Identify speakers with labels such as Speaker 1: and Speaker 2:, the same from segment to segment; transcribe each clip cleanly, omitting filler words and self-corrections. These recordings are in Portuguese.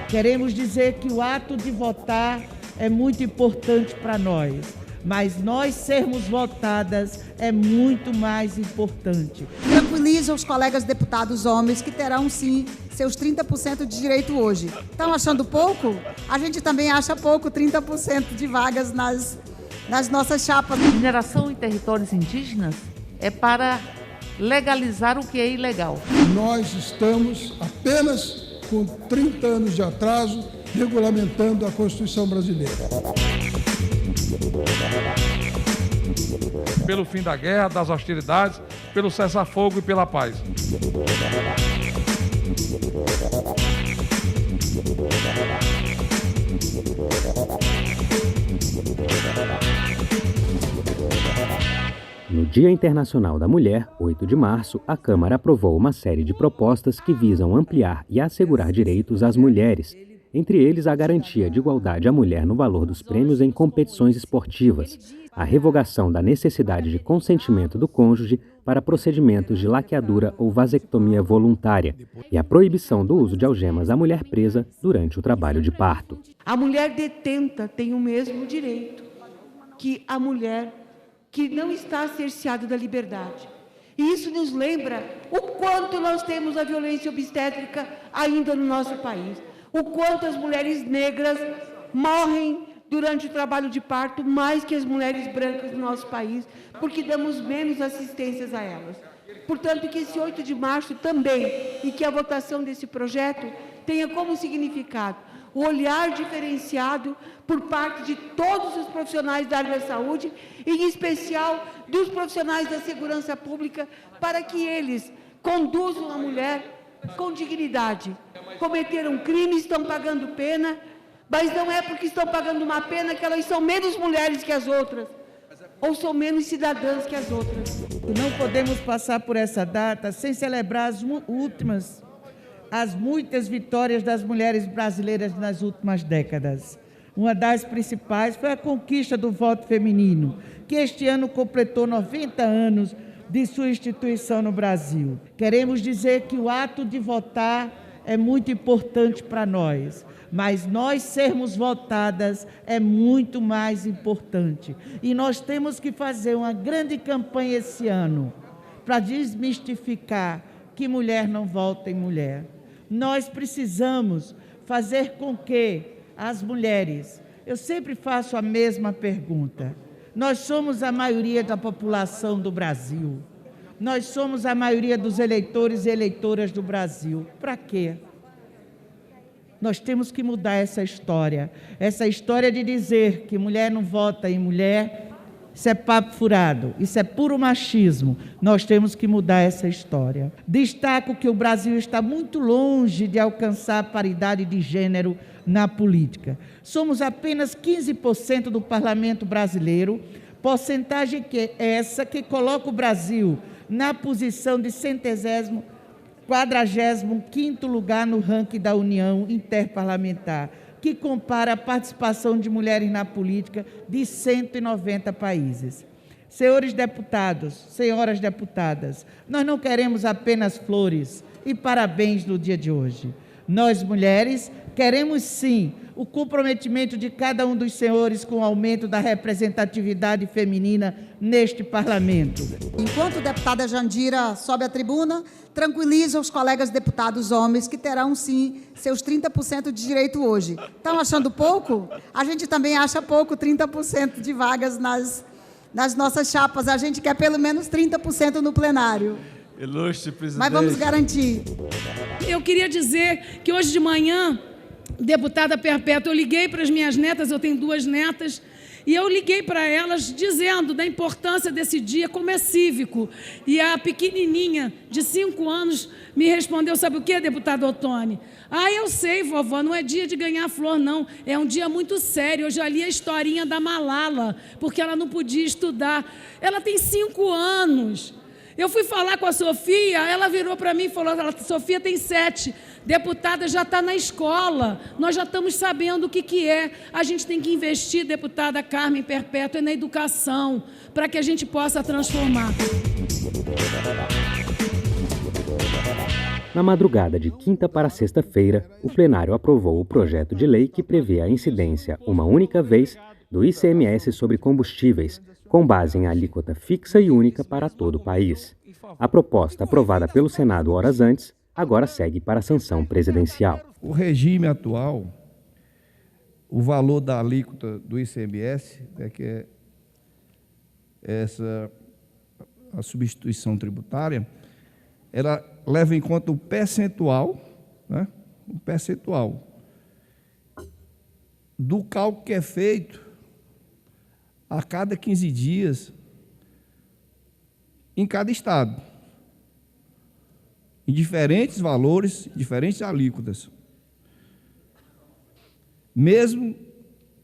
Speaker 1: Queremos dizer que o ato de votar é muito importante para nós, mas nós sermos votadas é muito mais importante.
Speaker 2: Tranquiliza os colegas deputados homens que terão, sim, seus 30% de direito hoje. Estão achando pouco? A gente também acha pouco 30% de vagas nas nossas chapas.
Speaker 3: Mineração em territórios indígenas é para legalizar o que é ilegal.
Speaker 4: Nós estamos apenas com 30 anos de atraso regulamentando a Constituição brasileira.
Speaker 5: Pelo fim da guerra, das hostilidades, pelo cessar-fogo e pela paz.
Speaker 6: No Dia Internacional da Mulher, 8 de março, a Câmara aprovou uma série de propostas que visam ampliar e assegurar direitos às mulheres, entre eles a garantia de igualdade à mulher no valor dos prêmios em competições esportivas, a revogação da necessidade de consentimento do cônjuge para procedimentos de laqueadura ou vasectomia voluntária e a proibição do uso de algemas à mulher presa durante o trabalho de parto.
Speaker 1: A mulher detenta tem o mesmo direito que a mulher que não está cerceada da liberdade. E isso nos lembra o quanto nós temos a violência obstétrica ainda no nosso país, o quanto as mulheres negras morrem durante o trabalho de parto mais que as mulheres brancas no nosso país, porque damos menos assistências a elas. Portanto, que esse 8 de março também, e que a votação desse projeto tenha como significado o olhar diferenciado por parte de todos os profissionais da área da saúde, em especial dos profissionais da segurança pública, para que eles conduzam a mulher com dignidade. Cometeram crime, estão pagando pena, mas não é porque estão pagando uma pena que elas são menos mulheres que as outras, ou são menos cidadãs que as outras.
Speaker 7: Não podemos passar por essa data sem celebrar as muitas vitórias das mulheres brasileiras nas últimas décadas. Uma das principais foi a conquista do voto feminino, que este ano completou 90 anos de sua instituição no Brasil. Queremos dizer que o ato de votar é muito importante para nós, mas nós sermos votadas é muito mais importante. E nós temos que fazer uma grande campanha esse ano para desmistificar que mulher não vota em mulher. Nós precisamos fazer com que as mulheres, eu sempre faço a mesma pergunta, nós somos a maioria da população do Brasil, nós somos a maioria dos eleitores e eleitoras do Brasil, para quê? Nós temos que mudar essa história de dizer que mulher não vota em mulher, isso é papo furado, isso é puro machismo. Nós temos que mudar essa história. Destaco que o Brasil está muito longe de alcançar a paridade de gênero na política. Somos apenas 15% do parlamento brasileiro, porcentagem que é essa que coloca o Brasil na posição de 145º lugar no ranking da União Interparlamentar, que compara a participação de mulheres na política de 190 países. Senhores deputados, senhoras deputadas, nós não queremos apenas flores e parabéns no dia de hoje. Nós, mulheres, queremos sim o comprometimento de cada um dos senhores com o aumento da representatividade feminina neste parlamento.
Speaker 2: Enquanto a deputada Jandira sobe à tribuna, tranquiliza os colegas deputados homens que terão, sim, seus 30% de direito hoje. Estão achando pouco? A gente também acha pouco 30% de vagas nas nossas chapas. A gente quer pelo menos 30% no plenário.
Speaker 8: Ilustre presidente.
Speaker 2: Mas vamos garantir.
Speaker 9: Eu queria dizer que hoje de manhã, deputada Perpétua, eu liguei para as minhas netas, eu tenho 2 netas, e eu liguei para elas dizendo da importância desse dia, como é cívico. E a pequenininha, de 5 anos, me respondeu, sabe o que, deputada Ottoni? Ah, eu sei, vovó, não é dia de ganhar flor, não. É um dia muito sério. Eu já li a historinha da Malala, porque ela não podia estudar. Ela tem 5 anos. Eu fui falar com a Sofia, ela virou para mim e falou, Sofia tem 7. Deputada, já está na escola, nós já estamos sabendo o que é. A gente tem que investir, deputada Carmen Perpétua, na educação, para que a gente possa transformar.
Speaker 6: Na madrugada de quinta para sexta-feira, o plenário aprovou o projeto de lei que prevê a incidência, uma única vez, do ICMS sobre combustíveis, com base em alíquota fixa e única para todo o país. A proposta, aprovada pelo Senado horas antes, agora segue para a sanção presidencial.
Speaker 8: O regime atual, o valor da alíquota do ICMS, que é a substituição tributária, ela leva em conta o percentual, né, o percentual do cálculo que é feito a cada 15 dias em cada estado, em diferentes valores, diferentes alíquotas. Mesmo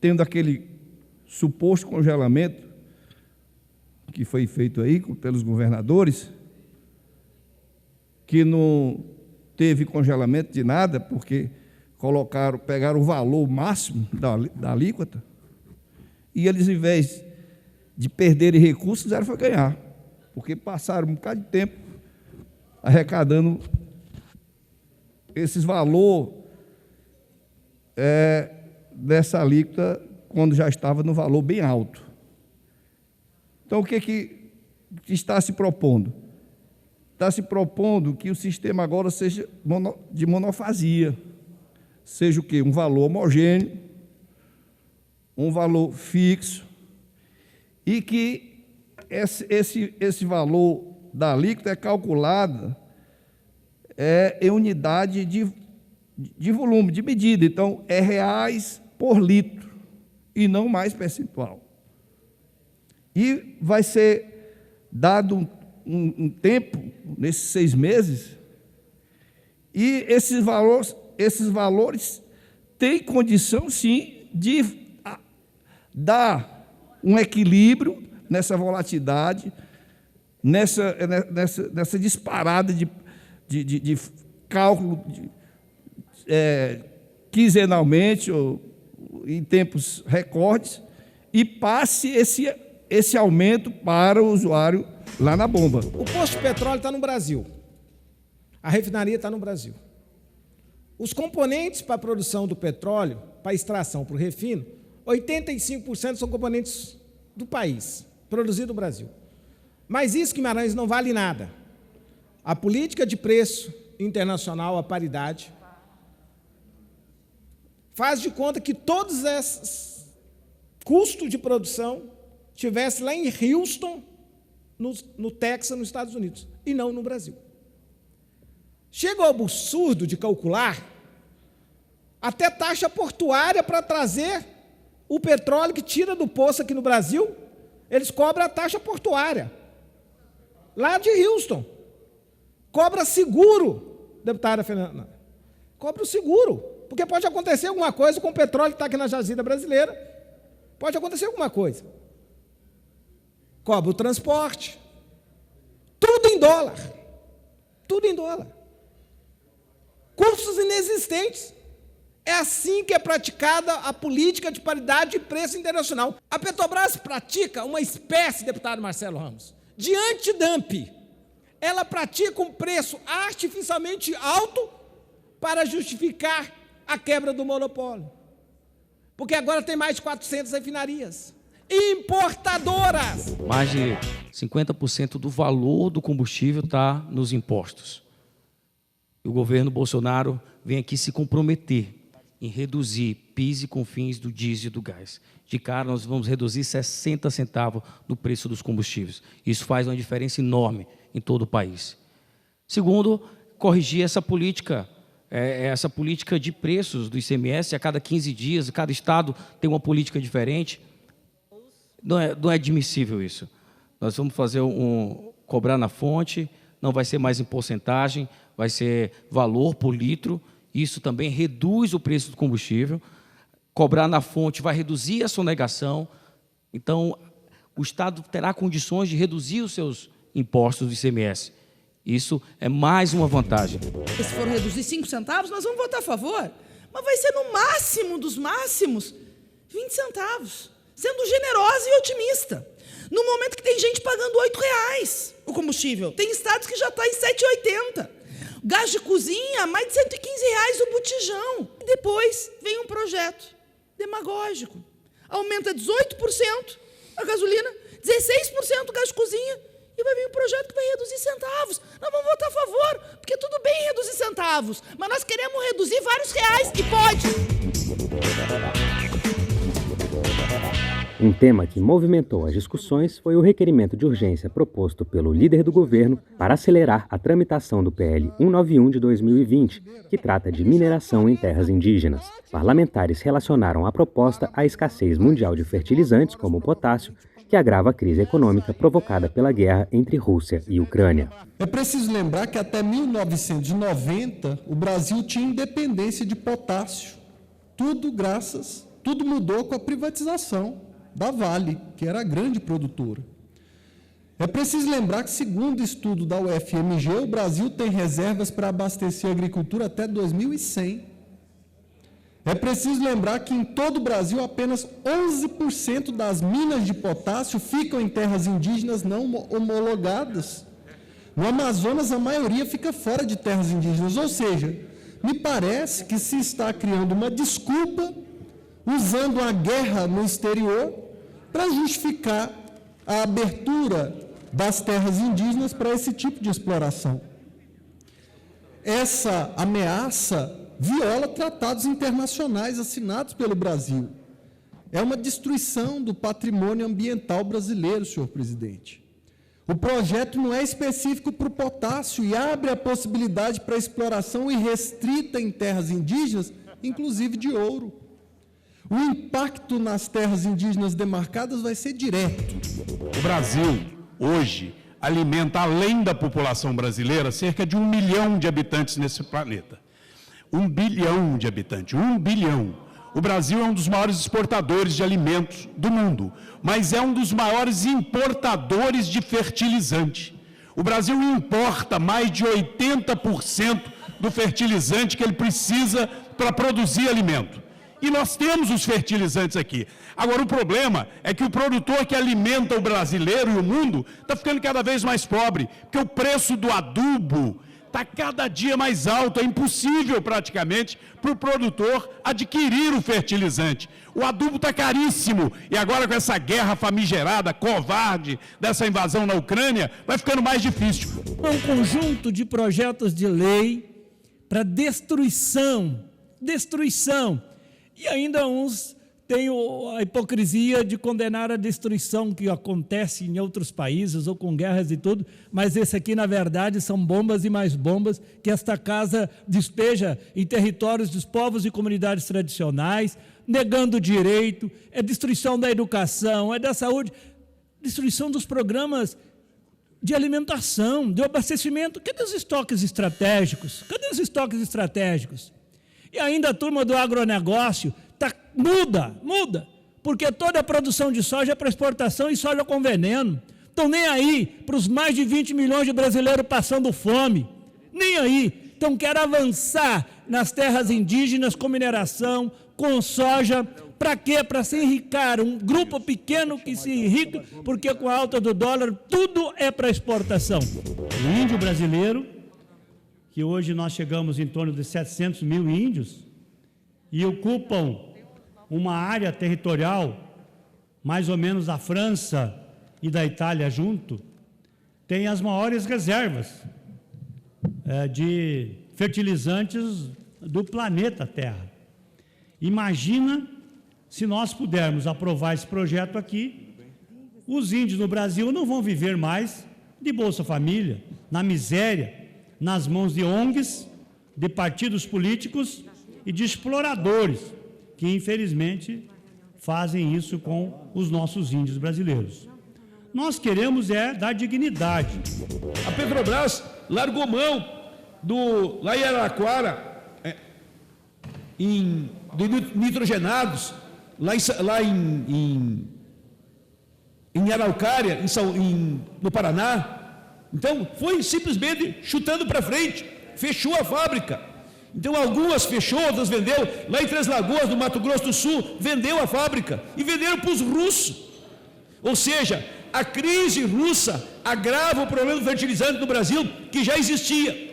Speaker 8: tendo aquele suposto congelamento que foi feito aí pelos governadores, que não teve congelamento de nada, porque pegaram o valor máximo da alíquota, e eles, em vez de perderem recursos, fizeram foi ganhar, porque passaram um bocado de tempo arrecadando esses valores dessa alíquota, quando já estava no valor bem alto. Então, o que está se propondo? Está se propondo que o sistema agora seja de monofasia, seja o quê? Um valor homogêneo, um valor fixo, e que esse valor da alíquota é calculado em unidade de volume, de medida. Então, é reais por litro, e não mais percentual. E vai ser dado um tempo, nesses 6 meses, e esses valores têm condição, sim, de dar um equilíbrio nessa volatilidade, nessa disparada de cálculo quinzenalmente, ou em tempos recordes, e passe esse aumento para o usuário lá na bomba.
Speaker 10: O posto de petróleo está no Brasil. A refinaria está no Brasil. Os componentes para a produção do petróleo, para a extração, para o refino, 85% são componentes do país, produzido no Brasil. Mas isso, Guimarães, não vale nada. A política de preço internacional, a paridade, faz de conta que todos esses custos de produção estivessem lá em Houston, no Texas, nos Estados Unidos, e não no Brasil. Chega ao absurdo de calcular até taxa portuária para trazer o petróleo que tira do poço aqui no Brasil, eles cobram a taxa portuária, lá de Houston. Cobra seguro, deputada Fernanda. Cobra o seguro, porque pode acontecer alguma coisa com o petróleo que está aqui na jazida brasileira. Pode acontecer alguma coisa. Cobra o transporte. Tudo em dólar. Tudo em dólar. Custos inexistentes. É assim que é praticada a política de paridade de preço internacional. A Petrobras pratica uma espécie, deputado Marcelo Ramos, de antidumping. Ela pratica um preço artificialmente alto para justificar a quebra do monopólio. Porque agora tem mais de 400 refinarias importadoras.
Speaker 11: Mais de 50% do valor do combustível está nos impostos. E o governo Bolsonaro vem aqui se comprometer em reduzir PIS e COFINS do diesel e do gás. De cara, nós vamos reduzir 60 centavos no preço dos combustíveis. Isso faz uma diferença enorme em todo o país. Segundo, corrigir essa política de preços do ICMS. A cada 15 dias, cada estado tem uma política diferente. Não é admissível isso. Nós vamos fazer cobrar na fonte, não vai ser mais em porcentagem, vai ser valor por litro. Isso também reduz o preço do combustível. Cobrar na fonte vai reduzir a sonegação. Então, o Estado terá condições de reduzir os seus impostos do ICMS. Isso é mais uma vantagem.
Speaker 12: Se for reduzir 5 centavos, nós vamos votar a favor. Mas vai ser no máximo dos máximos 20 centavos, sendo generosa e otimista. No momento que tem gente pagando R$8 o combustível. Tem estados que já está em R$7,80. Gás de cozinha, mais de R$115 o botijão. E depois vem um projeto demagógico. Aumenta 18% a gasolina, 16% o gás de cozinha, e vai vir um projeto que vai reduzir centavos. Nós vamos votar a favor, porque tudo bem reduzir centavos, mas nós queremos reduzir vários reais, e pode.
Speaker 6: Um tema que movimentou as discussões foi o requerimento de urgência proposto pelo líder do governo para acelerar a tramitação do PL 191 de 2020, que trata de mineração em terras indígenas. Parlamentares relacionaram a proposta à escassez mundial de fertilizantes, como o potássio, que agrava a crise econômica provocada pela guerra entre Rússia e Ucrânia.
Speaker 13: É preciso lembrar que até 1990 o Brasil tinha independência de potássio. Tudo mudou com a privatização da Vale, que era a grande produtora. É preciso lembrar que, segundo estudo da UFMG, o Brasil tem reservas para abastecer a agricultura até 2100. É preciso lembrar que, em todo o Brasil, apenas 11% das minas de potássio ficam em terras indígenas não homologadas. No Amazonas, a maioria fica fora de terras indígenas. Ou seja, me parece que se está criando uma desculpa usando a guerra no exterior para justificar a abertura das terras indígenas para esse tipo de exploração. Essa ameaça viola tratados internacionais assinados pelo Brasil. É uma destruição do patrimônio ambiental brasileiro, senhor presidente. O projeto não é específico para o potássio e abre a possibilidade para exploração irrestrita em terras indígenas, inclusive de ouro. O impacto nas terras indígenas demarcadas vai ser direto.
Speaker 14: O Brasil, hoje, alimenta, além da população brasileira, cerca de 1 milhão de habitantes nesse planeta. 1 bilhão de habitantes, 1 bilhão. O Brasil é um dos maiores exportadores de alimentos do mundo, mas é um dos maiores importadores de fertilizante. O Brasil importa mais de 80% do fertilizante que ele precisa para produzir alimento. E nós temos os fertilizantes aqui. Agora, o problema é que o produtor que alimenta o brasileiro e o mundo está ficando cada vez mais pobre, porque o preço do adubo está cada dia mais alto. É impossível, praticamente, para o produtor adquirir o fertilizante. O adubo está caríssimo. E agora, com essa guerra famigerada, covarde, dessa invasão na Ucrânia, vai ficando mais difícil.
Speaker 15: Um conjunto de projetos de lei para destruição. E ainda uns têm a hipocrisia de condenar a destruição que acontece em outros países, ou com guerras e tudo, mas esse aqui, na verdade, são bombas e mais bombas que esta casa despeja em territórios dos povos e comunidades tradicionais, negando o direito, é destruição da educação, é da saúde, destruição dos programas de alimentação, de abastecimento. Cadê os estoques estratégicos? E ainda a turma do agronegócio muda, porque toda a produção de soja é para exportação e soja com veneno. Estão nem aí para os mais de 20 milhões de brasileiros passando fome, nem aí. Então querem avançar nas terras indígenas com mineração, com soja. Para quê? Para se enricar, um grupo pequeno que se enrica, porque com a alta do dólar tudo é para exportação.
Speaker 16: O índio brasileiro, que hoje nós chegamos em torno de 700 mil índios, e ocupam uma área territorial, mais ou menos da França e da Itália junto, tem as maiores reservas de fertilizantes do planeta Terra. Imagina se nós pudermos aprovar esse projeto aqui, os índios no Brasil não vão viver mais de Bolsa Família, na miséria, nas mãos de ONGs, de partidos políticos e de exploradores, que infelizmente fazem isso com os nossos índios brasileiros. Nós queremos dar dignidade.
Speaker 17: A Petrobras largou mão lá em Araraquara, de nitrogenados, lá em Araucária, no Paraná, Então, foi simplesmente chutando para frente, fechou a fábrica. Então, algumas fechou, outras vendeu. Lá em Três Lagoas, no Mato Grosso do Sul, vendeu a fábrica e venderam para os russos. Ou seja, a crise russa agrava o problema do fertilizante no Brasil, que já existia.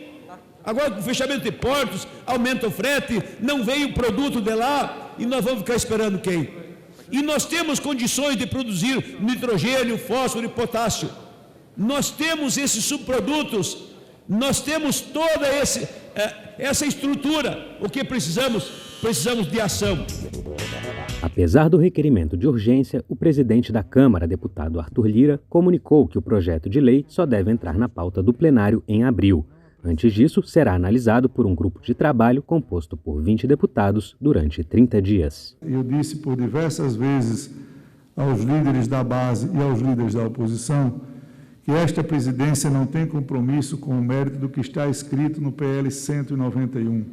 Speaker 17: Agora, com o fechamento de portos, aumenta o frete, não veio o produto de lá, e nós vamos ficar esperando quem? E nós temos condições de produzir nitrogênio, fósforo e potássio. Nós temos esses subprodutos, nós temos toda essa estrutura. O que precisamos? Precisamos de ação.
Speaker 6: Apesar do requerimento de urgência, o presidente da Câmara, deputado Arthur Lira, comunicou que o projeto de lei só deve entrar na pauta do plenário em abril. Antes disso, será analisado por um grupo de trabalho composto por 20 deputados durante 30 dias.
Speaker 18: Eu disse por diversas vezes aos líderes da base e aos líderes da oposição que esta presidência não tem compromisso com o mérito do que está escrito no PL 191,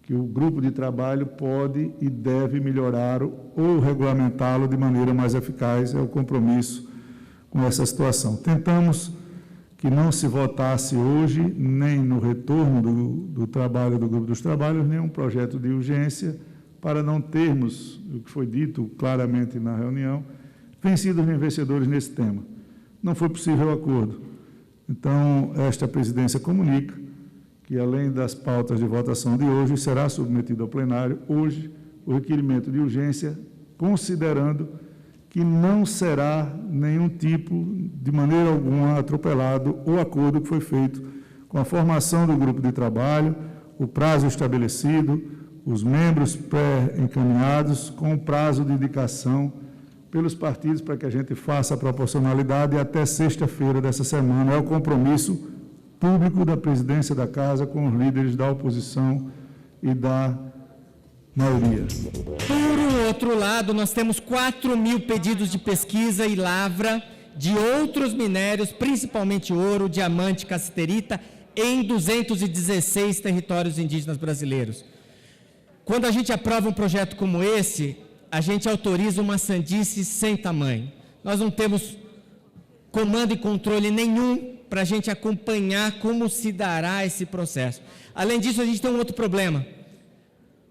Speaker 18: que o grupo de trabalho pode e deve melhorar ou regulamentá-lo de maneira mais eficaz. É o compromisso com essa situação. Tentamos que não se votasse hoje, nem no retorno do trabalho do grupo dos trabalhos, nenhum projeto de urgência, para não termos, o que foi dito claramente na reunião, vencidos nem vencedores nesse tema. Não foi possível o acordo. Então, esta presidência comunica que, além das pautas de votação de hoje, será submetido ao plenário, hoje, o requerimento de urgência, considerando que não será nenhum tipo, de maneira alguma, atropelado o acordo que foi feito com a formação do grupo de trabalho, o prazo estabelecido, os membros pré-encaminhados, com o prazo de indicação pelos partidos para que a gente faça a proporcionalidade até sexta-feira dessa semana. É o compromisso público da presidência da Casa com os líderes da oposição e da maioria.
Speaker 19: Por outro lado, nós temos 4.000 pedidos de pesquisa e lavra de outros minérios, principalmente ouro, diamante, cassiterita, em 216 territórios indígenas brasileiros. Quando a gente aprova um projeto como esse, a gente autoriza uma sandice sem tamanho. Nós não temos comando e controle nenhum para a gente acompanhar como se dará esse processo. Além disso, a gente tem um outro problema,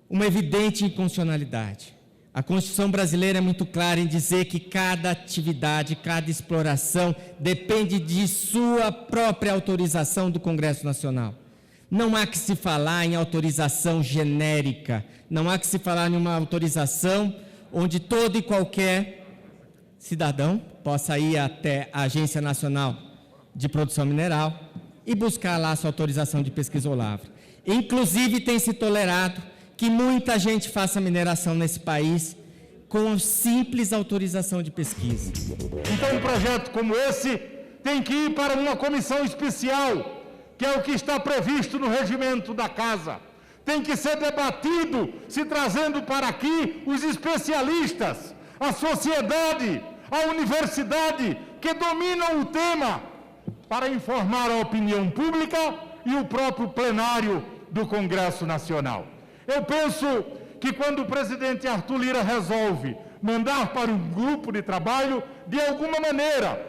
Speaker 19: uma evidente inconstitucionalidade. A Constituição brasileira é muito clara em dizer que cada atividade, cada exploração depende de sua própria autorização do Congresso Nacional. Não há que se falar em autorização genérica, não há que se falar em uma autorização onde todo e qualquer cidadão possa ir até a Agência Nacional de Produção Mineral e buscar lá a sua autorização de pesquisa ou lavra. Inclusive, tem se tolerado que muita gente faça mineração nesse país com simples autorização de pesquisa.
Speaker 20: Então, um projeto como esse tem que ir para uma comissão especial, que é o que está previsto no regimento da Casa. Tem que ser debatido, se trazendo para aqui os especialistas, a sociedade, a universidade, que dominam o tema, para informar a opinião pública e o próprio plenário do Congresso Nacional. Eu penso que quando o presidente Arthur Lira resolve mandar para um grupo de trabalho, de alguma maneira,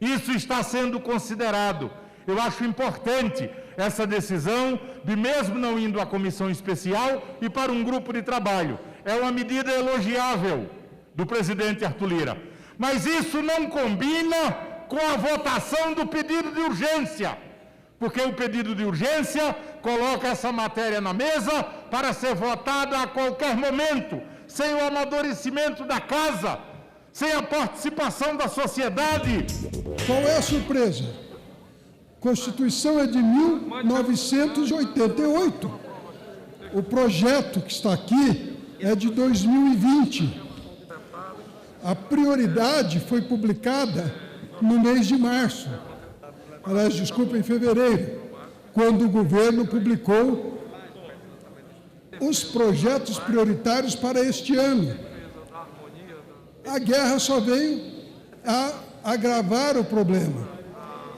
Speaker 20: isso está sendo considerado. Eu acho importante essa decisão de, mesmo não indo à comissão especial, e para um grupo de trabalho. É uma medida elogiável do presidente Arthur Lira. Mas isso não combina com a votação do pedido de urgência, porque o pedido de urgência coloca essa matéria na mesa para ser votada a qualquer momento, sem o amadurecimento da Casa, sem a participação da sociedade.
Speaker 4: Qual é a surpresa? Constituição é de 1988. O projeto que está aqui é de 2020. A prioridade foi publicada no mês de março. Aliás, desculpa, em fevereiro, quando o governo publicou os projetos prioritários para este ano. A guerra só veio a agravar o problema,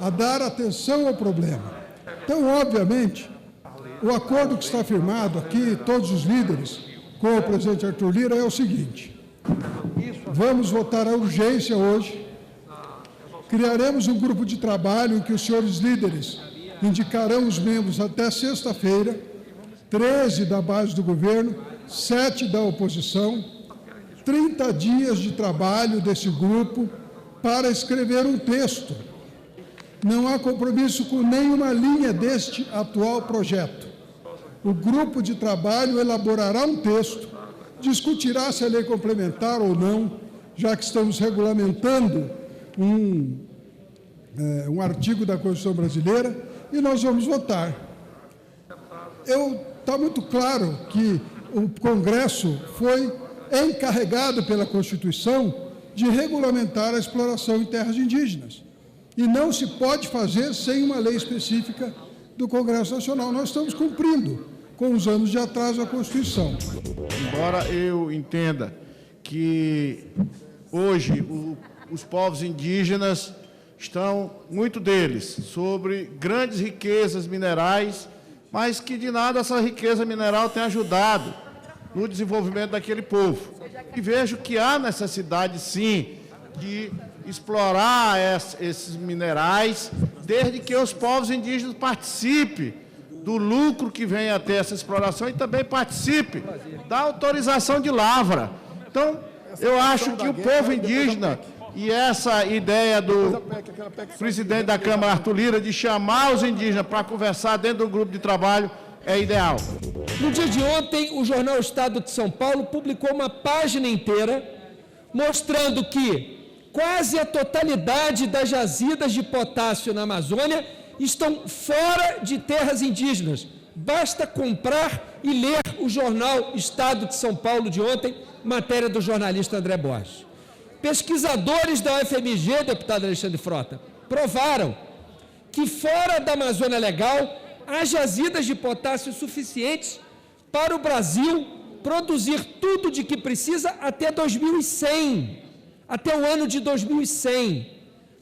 Speaker 4: a dar atenção ao problema. Então, obviamente, o acordo que está firmado aqui, todos os líderes, com o presidente Arthur Lira, é o seguinte: vamos votar a urgência hoje, criaremos um grupo de trabalho em que os senhores líderes indicarão os membros até sexta-feira, 13 da base do governo, 7 da oposição, 30 dias de trabalho desse grupo para escrever um texto. Não há compromisso com nenhuma linha deste atual projeto. O grupo de trabalho elaborará um texto, discutirá se é lei complementar ou não, já que estamos regulamentando um artigo da Constituição brasileira, e nós vamos votar. Está muito claro que o Congresso foi encarregado pela Constituição de regulamentar a exploração em terras indígenas. E não se pode fazer sem uma lei específica do Congresso Nacional. Nós estamos cumprindo com os anos de atraso da Constituição.
Speaker 21: Embora eu entenda que hoje os povos indígenas estão, muito deles, sobre grandes riquezas minerais, mas que de nada essa riqueza mineral tem ajudado no desenvolvimento daquele povo. E vejo que há necessidade, sim, de explorar esses minerais, desde que os povos indígenas participem do lucro que vem a ter essa exploração e também participe da autorização de lavra. Então, eu acho que o povo indígena, e essa ideia do presidente da Câmara, Arthur Lira, de chamar os indígenas para conversar dentro do grupo de trabalho, é ideal.
Speaker 22: No dia de ontem, o jornal Estado de São Paulo publicou uma página inteira mostrando que quase a totalidade das jazidas de potássio na Amazônia estão fora de terras indígenas. Basta comprar e ler o jornal Estado de São Paulo de ontem, matéria do jornalista André Borges. Pesquisadores da UFMG, deputado Alexandre Frota, provaram que fora da Amazônia Legal há jazidas de potássio suficientes para o Brasil produzir tudo de que precisa até 2100, até o ano de 2100.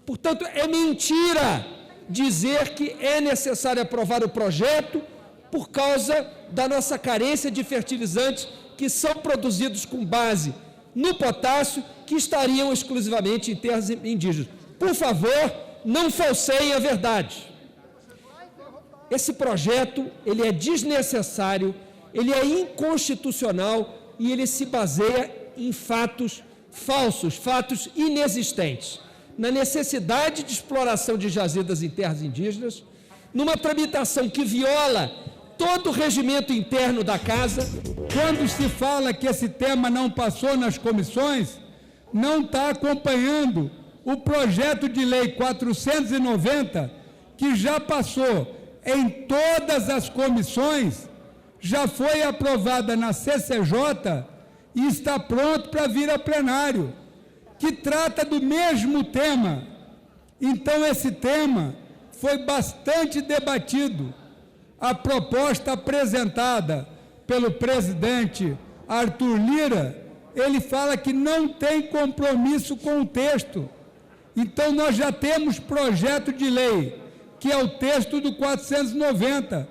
Speaker 22: Portanto, é mentira dizer que é necessário aprovar o projeto por causa da nossa carência de fertilizantes que são produzidos com base no potássio, que estariam exclusivamente em terras indígenas. Por favor, não falseiem a verdade. Esse projeto, ele é desnecessário, ele é inconstitucional e ele se baseia em fatos falsos, fatos inexistentes, na necessidade de exploração de jazidas em terras indígenas, numa tramitação que viola todo o regimento interno da Casa.
Speaker 23: Quando se fala que esse tema não passou nas comissões, não está acompanhando o projeto de lei 490, que já passou em todas as comissões, já foi aprovada na CCJ e está pronto para vir a plenário, que trata do mesmo tema. Então, esse tema foi bastante debatido. A proposta apresentada pelo presidente Arthur Lira, ele fala que não tem compromisso com o texto. Então, nós já temos projeto de lei, que é o texto do 490,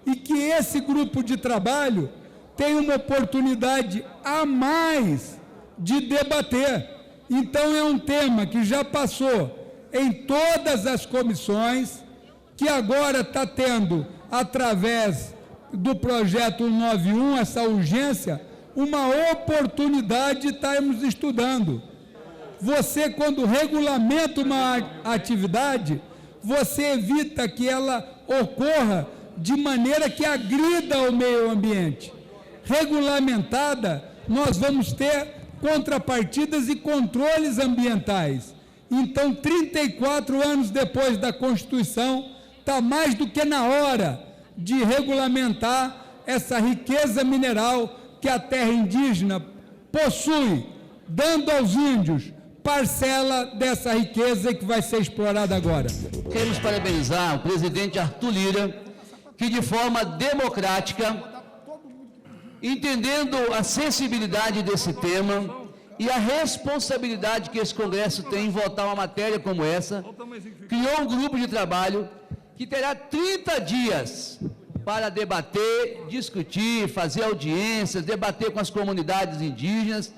Speaker 23: e que esse grupo de trabalho tem uma oportunidade a mais de debater. Então, é um tema que já passou em todas as comissões, que agora está tendo, através do projeto 191, essa urgência, uma oportunidade de estarmos estudando. Você, quando regulamenta uma atividade, você evita que ela ocorra de maneira que agrida o meio ambiente. Regulamentada, nós vamos ter contrapartidas e controles ambientais. Então, 34 anos depois da Constituição, está mais do que na hora de regulamentar essa riqueza mineral que a terra indígena possui, dando aos índios parcela dessa riqueza que vai ser explorada agora.
Speaker 24: Queremos parabenizar o presidente Arthur Lira, que de forma democrática, entendendo a sensibilidade desse tema e a responsabilidade que esse Congresso tem em votar uma matéria como essa, criou um grupo de trabalho que terá 30 dias para debater, discutir, fazer audiências, debater com as comunidades indígenas.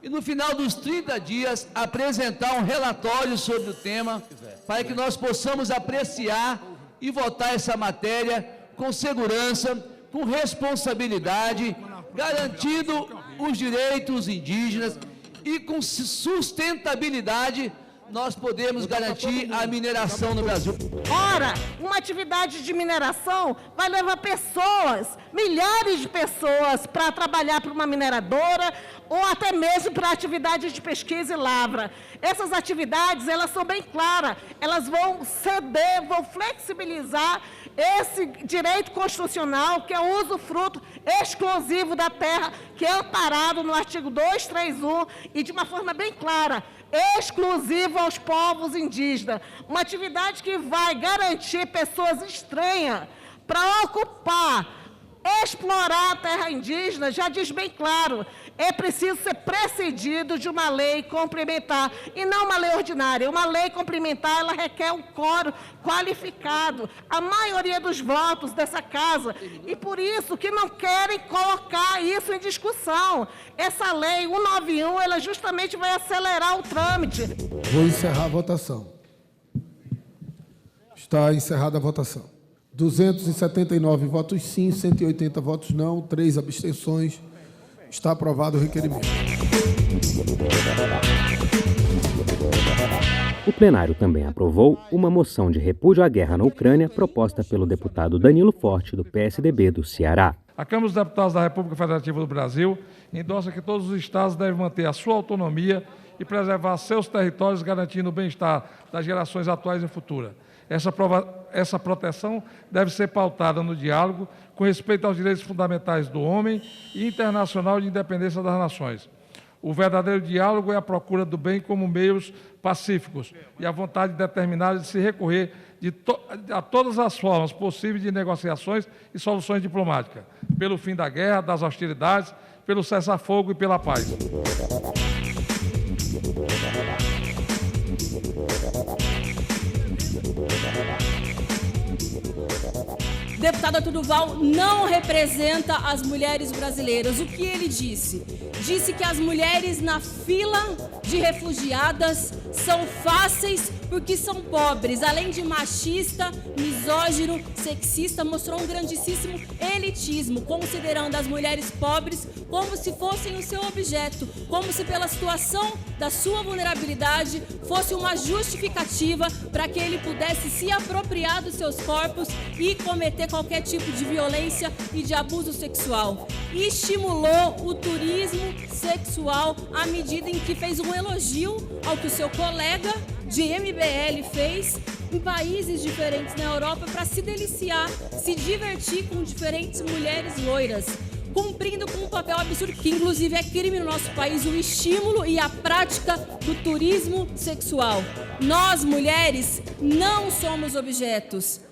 Speaker 24: e no final dos 30 dias apresentar um relatório sobre o tema, para que nós possamos apreciar e votar essa matéria com segurança, com responsabilidade, garantindo os direitos indígenas e com sustentabilidade nós podemos garantir a mineração no Brasil.
Speaker 1: Ora, uma atividade de mineração vai levar pessoas, milhares de pessoas, para trabalhar para uma mineradora ou até mesmo para atividades de pesquisa e lavra. Essas atividades, elas são bem claras, elas vão ceder, vão flexibilizar esse direito constitucional, que é o usufruto exclusivo da terra, que é amparado no artigo 231 e de uma forma bem clara, exclusivo aos povos indígenas. Uma atividade que vai garantir pessoas estranhas para ocupar, explorar a terra indígena, já diz bem claro, é preciso ser precedido de uma lei complementar, e não uma lei ordinária. Uma lei complementar, ela requer um quórum qualificado, a maioria dos votos dessa casa, e por isso que não querem colocar isso em discussão. Essa lei 191, ela justamente vai acelerar o trâmite.
Speaker 3: Vou encerrar a votação. Está encerrada a votação. 279 votos sim, 180 votos não, 3 abstenções. Está aprovado o requerimento.
Speaker 6: O plenário também aprovou uma moção de repúdio à guerra na Ucrânia proposta pelo deputado Danilo Forte, do PSDB do Ceará.
Speaker 5: A Câmara dos Deputados da República Federativa do Brasil endossa que todos os estados devem manter a sua autonomia e preservar seus territórios, garantindo o bem-estar das gerações atuais e futuras. Essa proteção deve ser pautada no diálogo, com respeito aos direitos fundamentais do homem e internacional de independência das nações. O verdadeiro diálogo é a procura do bem como meios pacíficos e a vontade determinada de se recorrer a todas as formas possíveis de negociações e soluções diplomáticas, pelo fim da guerra, das hostilidades, pelo cessar-fogo e pela paz.
Speaker 7: Deputado Arthur Duval não representa as mulheres brasileiras. O que ele disse? Disse que as mulheres na fila de refugiadas são fáceis porque são pobres. Além de machista, misógino, sexista, mostrou um grandíssimo elitismo, considerando as mulheres pobres como se fossem o seu objeto, como se pela situação da sua vulnerabilidade fosse uma justificativa para que ele pudesse se apropriar dos seus corpos e cometer qualquer tipo de violência e de abuso sexual. E estimulou o turismo sexual à medida em que fez um elogio ao que o seu colega de MBL fez em países diferentes na Europa para se deliciar, se divertir com diferentes mulheres loiras, cumprindo com um papel absurdo, que inclusive é crime no nosso país, o estímulo e a prática do turismo sexual. Nós, mulheres, não somos objetos.